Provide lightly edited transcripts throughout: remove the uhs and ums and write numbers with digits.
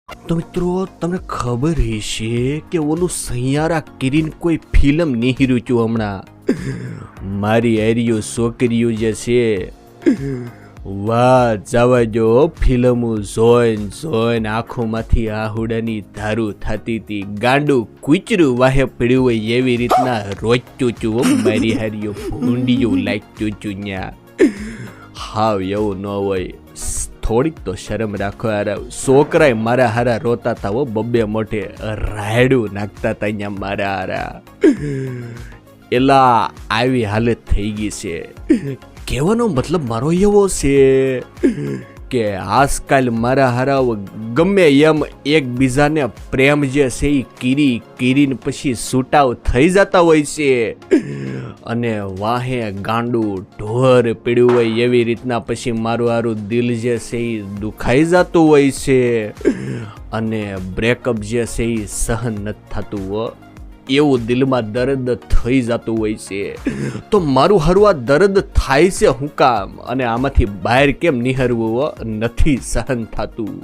તો મિત્રો તમને ખબર હશે કે ઓલું સૈયારા કિરીન કોઈ ફિલ્મ નિહીરું છું હમણાં મારી એરિયો છોકરીઓ જે છે વાહ જવા જો ફિલ્મો જોઈને આંખોમાંથી આહુડાની ધારું થતી હતી ગાંડું કૂચરું વાહે પડ્યું હોય એવી રીતના રોચું છું મારી હારીઓ ભૂંડિયું લાગતું છું ન્યા હાવ એવું ન હોય થોડીક તો શરમ રાખો યાર છોકરાએ મારા હારા રોતા હતા હો બબ્બે મોઢે રાયડું નાખતા હતા અહીંયા મારા હારા એલા આવી હાલત થઈ ગઈ છે કહેવાનો મતલબ મારો એવો છે કે આજકાલ મારા હારા ગમે એમ એકબીજાને પ્રેમ જે છે એ કીરીને પછી છૂટાવ થઈ જતા હોય છે અને વાહે ગાંડું ઢોર પીડ્યું હોય એવી રીતના પછી મારું હારું દિલ જે છે એ દુખાઈ જતું હોય છે અને બ્રેકઅપ જે છે એ સહન નથી થતું હોય એવું દિલમાં દર્દ થઈ જતું હોય છે તો મારું હારું આ દર્દ થાય છે હું કામ અને આમાંથી બહાર કેમ નિહરવું નથી સહન થતું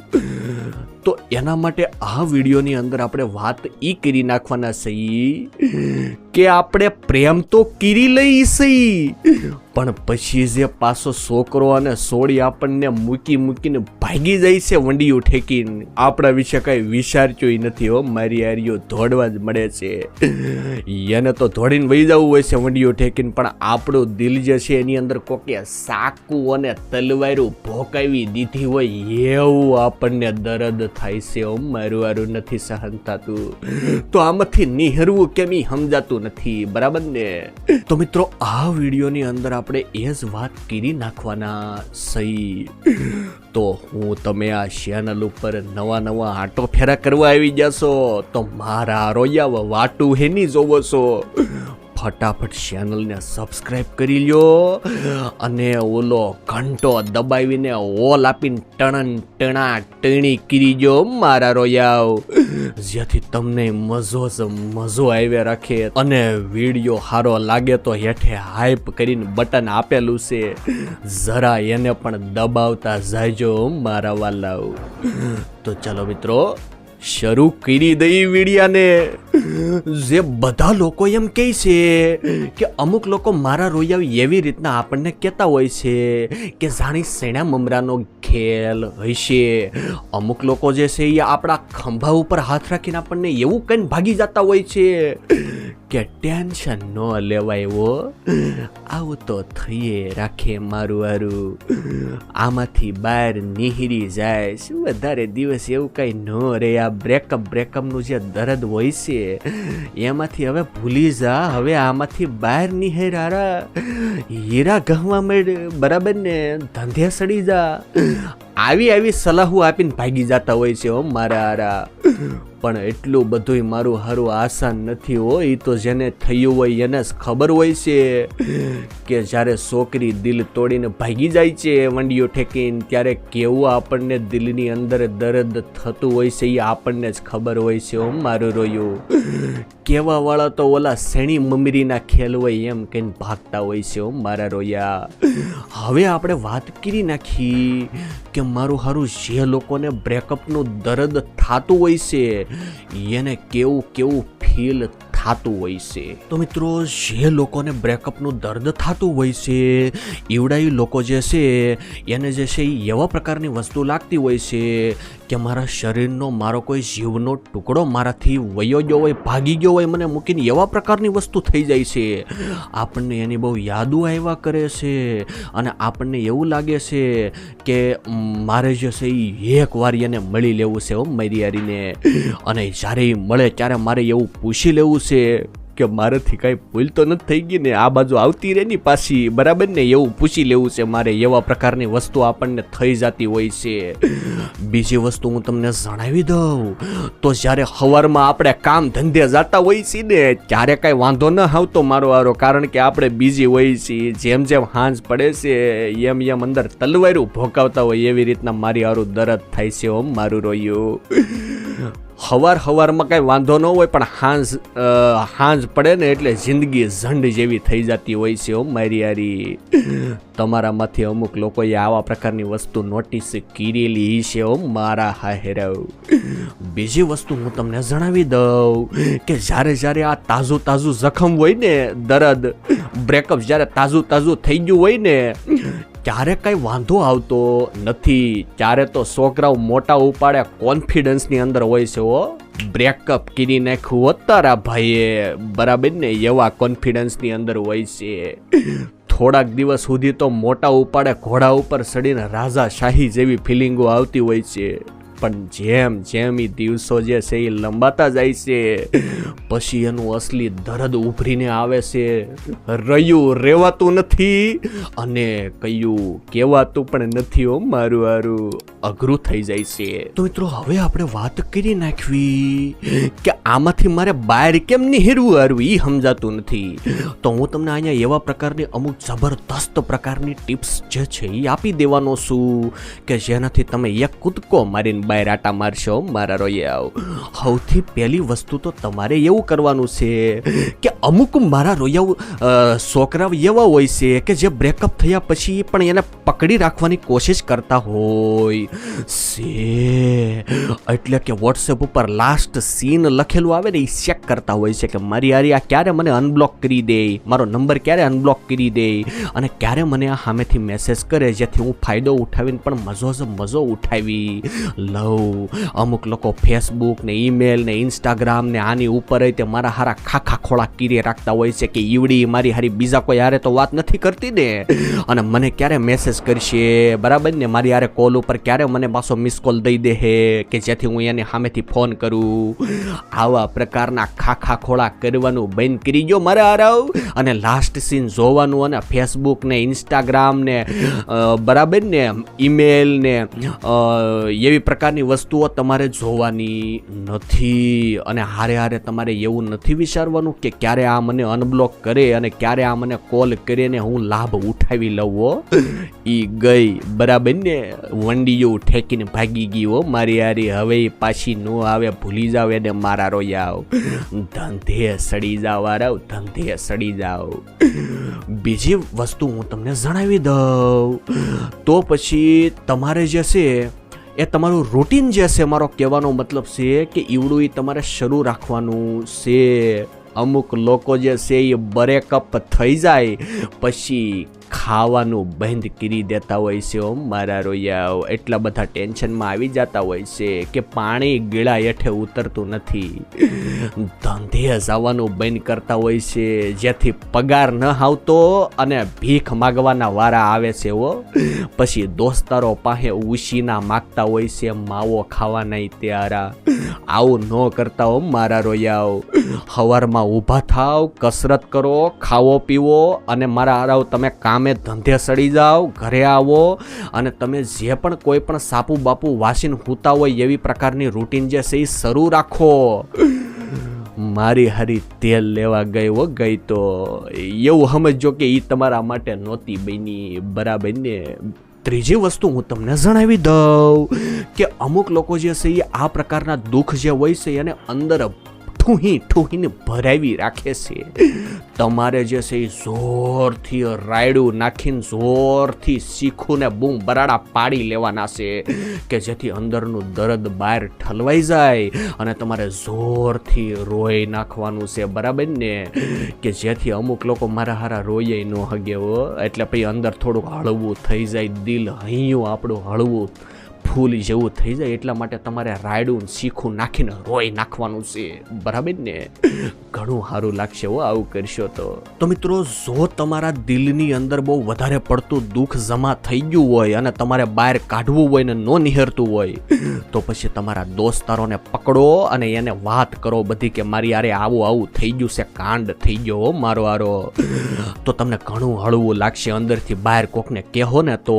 તો એના માટે આ વિડીયોની અંદર આપણે વાત ઈ કરી નાખવાના છીએ કે આપણે પ્રેમ તો કરી લઈ છીએ પણ પછી જે પાછો છોકરો અને સોળી આપણને મૂકીને ભાગી જાય છે વંડિયું ઠેકીને આપણા વિશે કઈ વિચાર્યું નથી હો મારી હારીઓ દોડવા જ મળે છે એને તો દોડીને વહી જવું હોય છે વંડિયું ઠેકીને પણ આપણું દિલ જે છે એની અંદર કોકે સાકુ અને તલવારું ભોકાવી દીધી હોય એવું આપણને દર્દ થાય છે મારું હારું નથી સહન થતું તો આમાંથી નિહરવું કેમ ઈ સમજાતું નથી બરાબર ને તો મિત્રો આ વિડીયોની અંદર આપણે એ જ વાત કરી નાખવાના સહી તો હું તમે આ ચેનલ ઉપર નવા આંટો ફેરા કરવા આવી જશો તો મારા રોયા વાટું હેની જોવો છો ફટાફટ ચેનલને સબસ્ક્રાઇબ કરી લ્યો અને ઓલો ઘંટો દબાવીને ઓલ આપીને ટણા ટણી કરી જો મારા રોયાવ જેથી તમને મજો આવ્યા રાખે અને વિડીયો સારો લાગે તો હેઠે હાઈપ કરીને બટન આપેલું છે જરા એને પણ દબાવતા જાયજો મારા વાલાવ તો ચાલો મિત્રો શરૂ કરી દઈ વિડિયાને જે બધા લોકો એમ કહે છે કે અમુક લોકો મારા રોયા એવી રીતના આપણને કહેતા હોય છે કે જાણી સેણા મમરાનો ખેલ હશે અમુક લોકો જે છે એ આપણા ખંભા ઉપર હાથ રાખીને આપણને એવું કહીને ભાગી જતા હોય છે કે ટેન્શન ન લેવાય હો આવું તો થઈએ રાખે મારું હારું આમાંથી બહાર નિહરી જાય શું વધારે દિવસ એવું કઈ ન રહે આ બ્રેકઅપનું જે દર્દ હોય છે એમાંથી હવે ભૂલી જા હવે આમાંથી બહાર નિહેરારા હીરા ગહવા મળે બરાબર ને ધંધે સડી જા આવી સલાહો આપીને ભાગી જતા હોય છે મારા હારા પણ એટલું બધું મારું હારું આસાન નથી હોય એ તો જેને થયું હોય એને જ ખબર હોય છે કે જ્યારે છોકરી દિલ તોડીને ભાગી જાય છે વંડીઓ ઠેકીને ત્યારે કેવું આપણને દિલની અંદર દર્દ થતું હોય છે એ આપણને જ ખબર હોય છે મારું રોયું કેવા વાળા તો ઓલા શેણી મમરીના ખેલ હોય એમ કહીને ભાગતા હોય છે મારા રોયા હવે આપણે વાત કરી નાખી કે મારું હારું જે લોકોને બ્રેકઅપનું દર્દ થતું હોય છે એને કેવું ફીલ થતું હોય છે તો મિત્રો જે લોકોને બ્રેકઅપનું દર્દ થતું હોય છે એવડા લોકો જે છે એને જે છે એ એવા પ્રકારની વસ્તુ લાગતી હોય છે કે મારા શરીરનો મારો કોઈ જીવનો ટુકડો મારાથી વયો ગયો હોય ભાગી ગયો હોય મને મૂકીને એવા પ્રકારની વસ્તુ થઈ જાય છે આપણને એની બહુ યાદો આવ્યા કરે છે અને આપણને એવું લાગે છે કે મારે જે છે એ એક વાર એને મળી લેવું છે મારી યારીને અને જ્યારે એ મળે ત્યારે મારે એવું પૂછી લેવું છે કે મારાથી કાંઈ ભૂલ તો નથી થઈ ગઈ ને આ બાજુ આવતી રહે ની પાછી બરાબર ને એવું પૂછી લેવું છે મારે એવા પ્રકારની વસ્તુ આપણને થઈ જતી હોય છે બીજી વસ્તુ હું તમને જણાવી દઉં તો જ્યારે સવારમાં આપણે કામ ધંધે જતા હોય છીએ ને ત્યારે કાંઈ વાંધો ન આવતો મારો હારો કારણ કે આપણે બીજી હોય છીએ જેમ હાંજ પડે છે એમ અંદર તલવારું ભોકાવતા હોય એવી રીતના મારી હારું દર્દ થાય છે મારું રોયું હવારમાં કાંઈ વાંધો ન હોય, પણ હાંજ પડે ને એટલે જિંદગી ઝંડ જેવી થઈ જતી હોય છે. મારી યારી, તમારામાંથી અમુક લોકોએ આવા પ્રકારની વસ્તુ નોટિસ કરેલી છે. મારા હાહેરાવ. બીજી વસ્તુ હું તમને જણાવી દઉં કે જ્યારે આ તાજું જખમ હોય ને, દર્દ, બ્રેકઅપ જ્યારે તાજું થઈ ગયું હોય ને, ત્યારે કાંઈ વાંધો આવતો નથી. ત્યારે તો છોકરાઓ મોટા ઉપાડે કોન્ફિડન્સની અંદર હોય છે. બ્રેકઅપ કરી નાખ્યું તારા ભાઈએ, બરાબર ને, એવા કોન્ફિડન્સની અંદર હોય છે. થોડાક દિવસ સુધી તો મોટા ઉપાડે ઘોડા ઉપર ચડીને રાજા શાહી જેવી ફિલિંગો આવતી હોય છે. પણ જેમ એ દિવસો જે છે એ લંબાતા જાય છે, પછી એનું અસલી દર્દ ઉભરીને આવે છે. રહ્યું રેવાતું નથી અને કયું કહેવાતું પણ નથી. મારું અઘરું થઈ જાય છે. તો મિત્રો, હવે આપણે વાત કરી નાખવી કે આમાંથી મારે બહાર કેમ નીકળવું એ સમજાતું નથી. તો હું તમને અહીંયા એવા પ્રકારની અમુક જબરદસ્ત પ્રકારની ટિપ્સ જે છે એ આપી દેવાનો છું કે જેનાથી તમે એક કૂદકો મારીને બહાર આટા મારશો. મારા રોયાવ, સૌથી પહેલી વસ્તુ તો તમારે એવું કરવાનું છે કે અમુક મારા રોયાવ છોકરાઓ એવા હોય છે કે જે બ્રેકઅપ થયા પછી પણ એને પકડી રાખવાની કોશિશ કરતા હોય છે. એટલે કે વોટ્સએપ ઉપર લાસ્ટ સીન લખેલું આવે ને એ ચેક કરતા હોય છે કે મારી યારી આ ક્યારે મને અનબ્લોક કરી દે, મારો નંબર ક્યારે અનબ્લોક કરી દે, અને ક્યારે મને આ સામેથી મેસેજ કરે જેથી હું ફાયદો ઉઠાવીને પણ મજો ઉઠાવી લઉં. અમુક લોકો ફેસબુક ને ઈમેલ ને ઇન્સ્ટાગ્રામ ને આની ઉપર તે મારા હારા ખાખા ખોળા કીરે રાખતા હોય છે કે ઈવડી મારી હારી બીજા કોઈ હારે તો વાત નથી કરતી ને, અને મને ક્યારે મેસેજ કરશે, બરાબર ને, મારી હારે કોલ ઉપર ક્યારે મને પાછો મિસ કોલ દઈ દે કે જેથી હું એને સામેથી ફોન કરું. આવા પ્રકારના ખાખા ખોળા કરવાનું બંધ કરી ગયો મારા હારાવ, અને લાસ્ટ સીન જોવાનું અને ફેસબુક ને ઇન્સ્ટાગ્રામ ને બરાબર ને ઈમેલ ને એવી પ્રકારની વસ્તુઓ તમારે જોવાની નથી. અને હારે તમારે એવું નથી વિચારવાનું કે ક્યારે આ મને અનબ્લોક કરે અને ક્યારે આ મને કોલ કરીને હું લાભ ઉઠાવી લઉં. ઈ ગઈ, બરાબર ને, વંડીઓ ઠેકીને ભાગી ગઈ. મારી હારી હવે પાછી ન આવે, ભૂલી જાવ એને. મારા રોયાવ, ધંધે સડી જાવ, ધંધે સડી જાવ. બીજી વસ્તુ હું તમને જણાવી દઉં તો પછી તમારે જે છે એ તમારું રૂટીન જે છે, મારો કહેવાનો મતલબ છે કે ઈવડું તમારે શરૂ રાખવાનું છે. અમુક લોકો જે છે એ બ્રેકઅપ થઈ જાય પછી ખાવાનું બંધ કરી દેતા હોય છે. મારા રોયાઓ, એટલા બધા ટેન્શનમાં આવી જતા હોય છે કે પાણી ગળા હેઠે ઉતરતું નથી. ધંધે જવાનું બંધ કરતા હોય છે જેથી પગાર ન આવતો અને ભીખ માગવાના વારા આવે છે. પછી દોસ્તારો પાસે ઉશીના માગતા હોય છે માવો ખાવા નહીં ત્યારે. આવું ન કરતા હો મારા રોયાઓ. સવારમાં ઊભા થાવ, કસરત કરો, ખાવો પીવો, અને મારા હારાવ તમે કામે ધંધે સડી જાઓ, ઘરે આવો અને તમે જે પણ કોઈ પણ સાપુ બાપુ વાસીને હૂતા હોય એવી પ્રકારની રૂટીન જે છે એ શરૂ રાખો. મારી હારી તેલ લેવા ગઈ તો એવું સમજો કે એ તમારા માટે નહોતી બની, બરાબર ને. ત્રીજી વસ્તુ હું તમને જણાવી દઉં કે અમુક લોકો જે છે એ આ પ્રકારના દુઃખ જે હોય છે એને અંદર ઠૂહીને ભરાવી રાખે છે. તમારે જે છે એ જોરથી રાયડું નાખીને જોરથી શીખું ને બૂમ બરાડા પાડી લેવાના છે કે જેથી અંદરનું દર્દ બહાર ઠલવાઈ જાય અને તમારે જોરથી રોઈ નાખવાનું છે, બરાબર ને, કે જેથી અમુક લોકો મારા હારા રોય ન હગે. એટલે પછી અંદર થોડુંક હળવું થઈ જાય, દિલ હૈયું આપણું હળવું ફૂલ જેવું થઈ જાય. એટલા માટે તમારે રાયડું શીખું નાખીને રોઈ નાખવાનું છે, બરાબર ને. ઘણું સારું લાગશે આવું કરશો તો મિત્રો, જો તમારા દિલની અંદર બહુ વધારે પડતું દુઃખ જમા થઈ ગયું હોય અને તમારે બહાર કાઢવું હોય ને ન નિહરતું હોય તો પછી તમારા દોસ્તારોને પકડો અને એને વાત કરો બધી કે મારી યારે આવું થઈ ગયું છે, કાંડ થઈ ગયો મારો હારો. તો તમને ઘણું હળવું લાગશે. અંદરથી બહાર કોકને કહો ને તો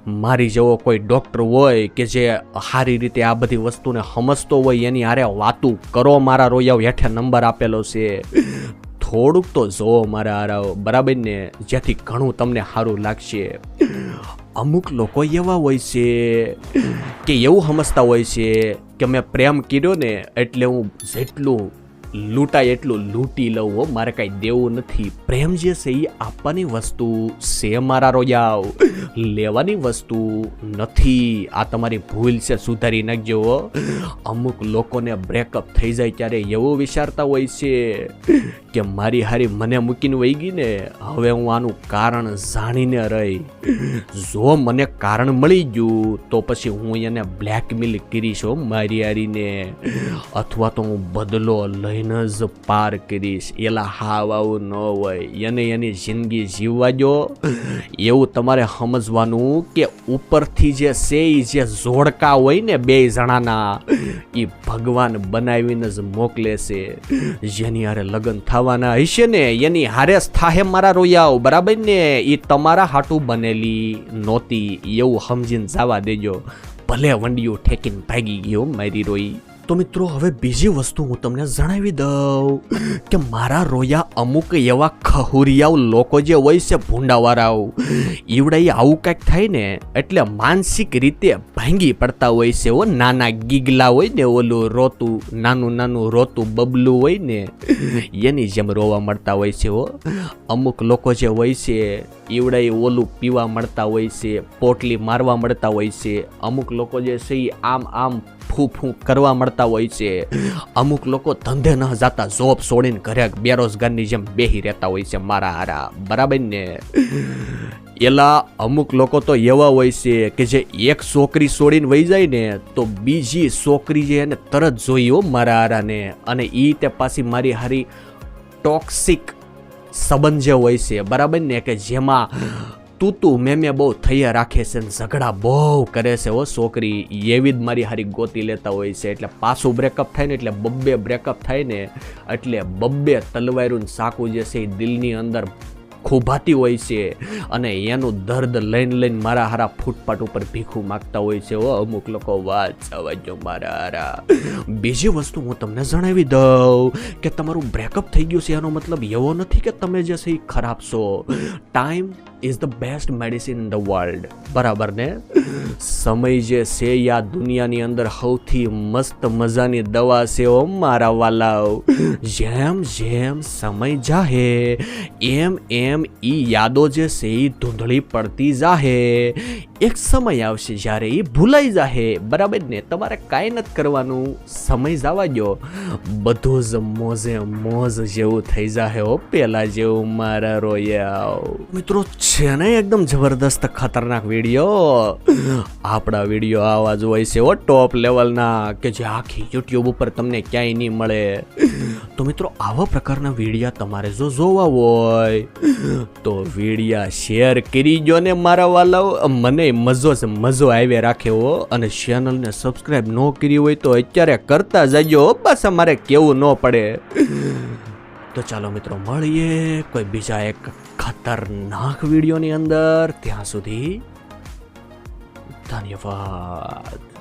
મારી જેવો કોઈ ડોક્ટર હોય કે જે સારી રીતે આ બધી વસ્તુને સમજતો હોય એની હારે વાતું કરો. મારા રોયાવ હેઠે નંબર આપેલો છે, થોડુંક તો જો મારા હારાઓ, બરાબર ને, જેથી ઘણું તમને સારું લાગશે. અમુક લોકો એવા હોય છે કે એવું સમજતા હોય છે કે મેં પ્રેમ કર્યો ને એટલે હું જેટલું લૂંટાય એટલું લૂંટી લઉં હો, મારે કાંઈ દેવું નથી. પ્રેમ જે છે એ આપવાની વસ્તુ છે મારા રોયાવ, લેવાની વસ્તુ નથી. આ તમારી ભૂલ છે, સુધારી નાખજો હો. અમુક લોકોને બ્રેકઅપ થઈ જાય ત્યારે એવું વિચારતા હોય છે કે મારી હારી મને મૂકીને વહી ગઈ ને, હવે હું આનું કારણ જાણીને રહી. જો મને કારણ મળી ગયું તો પછી હું એને બ્લેકમેલ કરીશ હો મારી હારીને, અથવા તો હું બદલો લઈને જ પાર કરીશ. એલા હાવ આવું ન હોય, એને એની જિંદગી જીવવા દો. એવું તમારે સમજવાનું કે ઉપરથી જે છે એ જે જોડકા હોય ને બે જણાના, એ ભગવાન બનાવીને જ મોકલે છે. જેની હારે લગ્ન થવાના હશે ને એની હારે જ થાહે મારા રોયાઓ, બરાબર ને? એ તમારા હાટું બનેલી નહોતી એવું સમજીને જવા દેજો, ભલે વંડિયું ઠેકીને ભાગી ગયો મારી રોઈ. તો મિત્રો હવે બીજી વસ્તુ હું તમને જણાવી દઉં કે મારા રોયા અમુક એવા ખહુરિયાઓ લોકો જે હોય છે ભૂંડાવાળાઓ, ઈવડે આવું કાંઈક થાય ને એટલે માનસિક રીતે ભાંગી પડતા હોય છે. ઓ નાના ગીગલા હોય ને, ઓલું રોતું નાનું રોતું બબલું હોય ને એની જેમ રોવા મળતા હોય છે. અમુક લોકો જે હોય છે ઈવડે ઓલું પીવા મળતા હોય છે, પોટલી મારવા મળતા હોય છે. અમુક લોકો જે છે એ આમ ફૂ કરવા મળતા હોય છે. અમુક લોકો ધંધે ન જાતા જોબ છોડીને ઘરે બેરોજગારની જેમ બેહી રહેતા હોય છે મારા હારા, બરાબર ને? એલા અમુક લોકો તો એવા હોય છે કે જે એક છોકરી છોડીને વહી જાય ને તો બીજી છોકરી જે એને તરત જોઈ હો મારા હારાને, અને ઈ તે પાછી મારી હારી ટોક્સિક સંબંધ જે હોય છે, બરાબર ને? કે જેમાં તું મેં બહુ થયા રાખે છે ને ઝઘડા બહુ કરે છે. છોકરી એવી જ મારી હારી ગોતી લેતા હોય છે. એટલે પાછું બ્રેકઅપ થાય ને એટલે બબ્બે બ્રેકઅપ થાય ને એટલે બબ્બે તલવારું સાકું જે છે એ દિલની અંદર ખૂભાતી હોય છે, અને એનું દર્દ લઈને મારા હારા ફૂટપાથ ઉપર ભીખું માગતા હોય છે. અમુક લોકો વાત સમજો મારા હારા. બીજી વસ્તુ હું તમને જણાવી દઉં કે તમારું બ્રેકઅપ થઈ ગયું છે એનો મતલબ એવો નથી કે તમે જે છે એ ખરાબ છો. Time is the best medicine in the world, બરાબર ને? સમય જે છે આ દુનિયાની અંદર સૌથી મસ્ત મજાની દવા છે ઓ મારા વાલાઓ. જેમ જેમ સમય જાહે એમ ઈ યાદો જે છે એ ધૂંધળી પડતી જાહે. એક સમય આવશે જ્યારે એ ભૂલાઈ જાહે, બરાબર ને? તમારે કાંઈ નથી કરવાનું, સમય જવા દો, બધું જ મોજે મોજ જેવું થઈ જાહે હો, પેલા જેવું મારા રોયા. મિત્રો છે ને એકદમ જબરદસ્ત ખતરનાક વિડીયો. આપણા વિડીયો આવા જ હોય છે ટોપ લેવલના, કે જે આખી યુટ્યુબ ઉપર તમને ક્યાંય નહીં મળે. તો મિત્રો આવા પ્રકારના વિડીયા તમારે જો જોવા હોય તો વિડીયા શેર કરી જો ને મારા વાલાઓ. મને મજો આવે રાખે હો. અને ચેનલને સબસ્ક્રાઈબ ન કરી હોય તો અત્યારે કરતા જજો, બસ અમારે કેવું ન પડે. તો ચાલો મિત્રો મળીએ કોઈ બીજા એક ખતરનાક વિડીયોની અંદર. ત્યાં સુધી ધન્યવાદ.